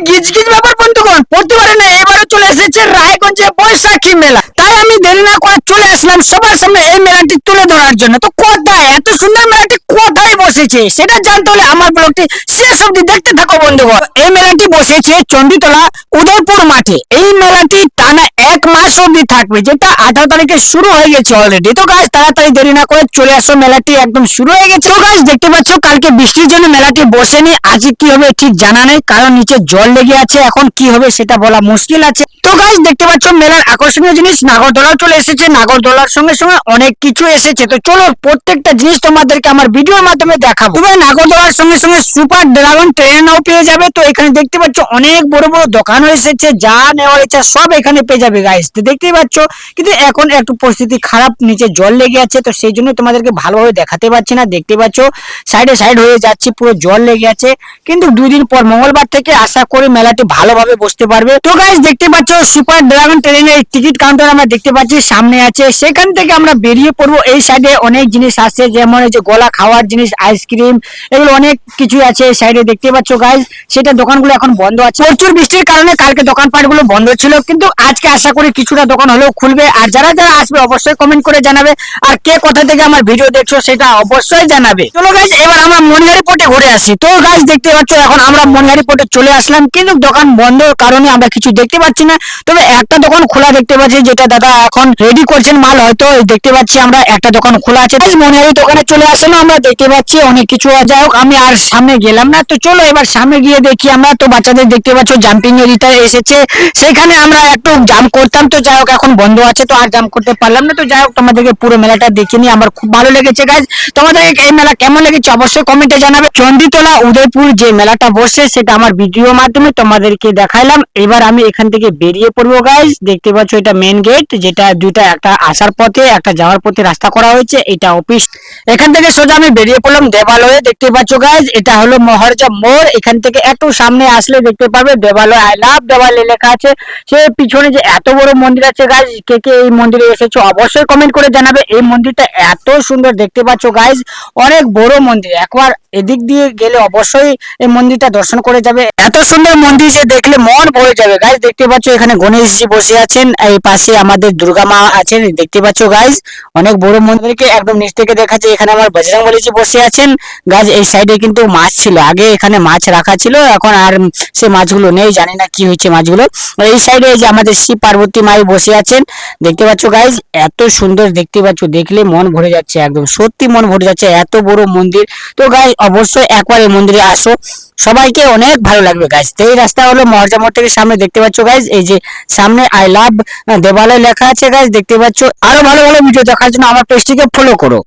গিজগিজ ব্যাপার বন্ধুগণ, প্রতিবারে না এবারে চলে এসেছে রায়গঞ্জে বৈশাখী মেলা। তাই আমি দেরি না করে চলে আসলাম সবার সামনে এই মেলাটি তুলে ধরার জন্য। তো কোথায় এত সুন্দর মেলাটি কোথায় বসেছে সেটা জানতে হলে আমার ব্লগটি শেষ অবধি দেখতে থাকো বন্ধুগণ। এই মেলাটি বসেছে চণ্ডীতলা উদয়পুর মাঠে। এই মেলাটি টানা 1 মাস অবধি থাকবে, যেটা 18 তারিখে শুরু হয়ে গেছে অলরেডি। তো গাইস তাড়াতাড়ি দেরি না করে চলে আসো, মেলাটি একদম শুরু হয়ে গেছে। তো গাইস দেখতে পাচ্ছ কালকে বৃষ্টির জন্য মেলাটি বসেনি, আজকে কি হবে ঠিক জানা নেই, কারণ নিচে জল লেগে আছে। এখন কি হবে সেটা বলা মুশকিল আছে। তো গাইস দেখতে পাচ্ছ মেলার আকর্ষণীয় জিনিস নাগরদোলাও চলে এসেছে, নাগরদোলার সঙ্গে সঙ্গে অনেক কিছু এসেছে। তো চলো প্রত্যেকটা জিনিস তোমাদেরকে আমার ভিডিওর মাধ্যমে দেখাবো। তবে নাগরদোলার সঙ্গে সঙ্গে সুপার ড্রাগন ট্রেনও পেয়ে যাবে। তো এখানে দেখতে পাচ্ছ অনেক বড় বড় দোকানও এসেছে, যা নেওয়ার ইচ্ছা সব এখানে পেয়ে যাবে গাইস। তো দেখতেই পাচ্ছ, কিন্তু এখন একটু পরিস্থিতি খারাপ, নিচে জল লেগে আছে, তো সেই জন্য তোমাদেরকে ভালোভাবে দেখাতে পারছি না। দেখতে পাচ্ছ সাইডে সাইড হয়ে যাচ্ছে, পুরো জল লেগে আছে। কিন্তু 2 দিন পর মঙ্গলবার থেকে আশা করি মেলাটি ভালোভাবে বসতে পারবে। তো গাইস দেখতে পাচ্ছ সুপার ড্রাগন ট্রেনের টিকিট কাউন্টার আমরা দেখতে পাচ্ছি সামনে আছে, সেখান থেকে আমরা বেরিয়ে পড়বো। এই সাইডে অনেক জিনিস আছে, যেমন এই যে গলা খাওয়ার জিনিস, আইসক্রিম, এগুলো অনেক কিছু আছে এই সাইডে দেখতে পাচ্ছ গাইস। সেটা দোকানগুলো এখন বন্ধ আছে, প্রচুর বৃষ্টির কারণে কালকে দোকানপাট গুলো বন্ধ ছিল, কিন্তু আজকে আশা করি কিছুটা দোকান হলেও খুলবে। আর যারা যারা আসবে অবশ্যই কমেন্ট করে জানাবে, আর কে কোথা থেকে আমার ভিডিও দেখছো সেটা অবশ্যই জানাবে। চলো গাইস এবার আমরা মনিহারি পটে ঘুরে আসি। তো গাইস দেখতে পাচ্ছ এখন আমরা মনিহারি পটে চলে আসলাম, কিন্তু দোকান বন্ধর কারণে আমরা কিছু দেখতে পাচ্ছি না। তবে একটা দোকান খোলা দেখতে পাচ্ছি, যেটা দাদা এখন রেডি করছেন মাল, হয়তো দেখতে পাচ্ছি আমরা একটা দোকান খোলা আছে। মনিহারি দোকানে চলে আসলে আমরা দেখতে পাচ্ছি অনেক কিছু। যাই হোক আমি আর সামনে গেলাম না, তো চলো এবার সামনে গিয়ে দেখি আমরা। তো বাচ্চাদের দেখতে পাচ্ছ জাম্পিং এরিয়া এসেছে, সেখানে আমরা একটু জাম করতাম, তো যাই হোক এখন বন্ধ আছে, তো আর জাম করতে পারলাম না। তো যাই হোক তোমাদেরকে পুরো মেলাটা দেখিনি, আমার খুব ভালো লেগেছে গাইজ। তোমাদেরকে এই মেলা কেমন লেগেছে অবশ্যই কমেন্টে জানাবে। চণ্ডীতলা উদয়পুর যে মেলাটা বসে সেটা আমার ভিডিওর মাধ্যমে তোমাদেরকে দেখাইলাম। এবার আমি এখান থেকে বেরিয়ে পড়বো গাইজ। দেখতে পাচ্ছ এটা মেন গেট, যেটা দুইটা, একটা আসার পথে একটা যাওয়ার পথে রাস্তা করা হয়েছে, এটা অফিস। এখান থেকে সোজা আমি বেরিয়ে পড়লাম দেবালয়ে। দেখতে পাচ্ছ গাইজ এটা হলো মহারাজা মোড়। এখান থেকে একটু সামনে আসলে দেখতে পাবে দেবালয়, আই লাভ দেবালয় লেখা আছে। সে পিছনে যে এত বড় মন্দির আছে গাইজ, কে কে এই মন্দিরে এসেছো অবশ্যই কমেন্ট করে জানাবে। এই মন্দিরটা এত সুন্দর দেখতে পাচ্ছ গাইজ, অনেক বড় মন্দির। একবার এদিক দিয়ে গেলে অবশ্যই এই মন্দিরটা দর্শন করে যাবে। এত সুন্দর মন্দির যে দেখলে মন ভরে যাবে গাইজ। দেখতে পাচ্ছ এখানে গণেশজি বসে আছেন, এই পাশে আমাদের দুর্গা মা আছেন। দেখতে পাচ্ছ গাইজ অনেক বড় মন্দিরকে একদম নিচ থেকে দেখাচ্ছে। এখানে আমার বজরংবলীজি বসে আছেন গাইজ। এই সাইডে কিন্তু মাছ ছিল, আগে এখানে মাছ রাখা ছিল, এখন আর সে মাছগুলো নেই, জানি না কি হয়েছে মাছগুলো। এই সাইডে যে আমাদের শিব পার্বতী মাই বসে আছেন দেখতে পাচ্ছ গাইজ। এত সুন্দর দেখতে পাচ্ছ, দেখলে মন ভরে যাচ্ছে, একদম সত্যি মন ভরে যাচ্ছে, এত বড় মন্দির। তো গাইজ অবশ্যই একবার এই মন্দিরে আসো, সবাইকে অনেক ভালো লাগবে গাইজ। তো এই রাস্তা হলো মহারাজা মোড় থেকে সামনে দেখতে পাচ্ছ গাইজ, এই যে সামনে আই লাভ দেবালয় লেখা আছে গাইজ। দেখতে পাচ্ছ, আরো ভালো ভালো ভিডিও দেখার জন্য আমার পেজটিকে ফলো করো।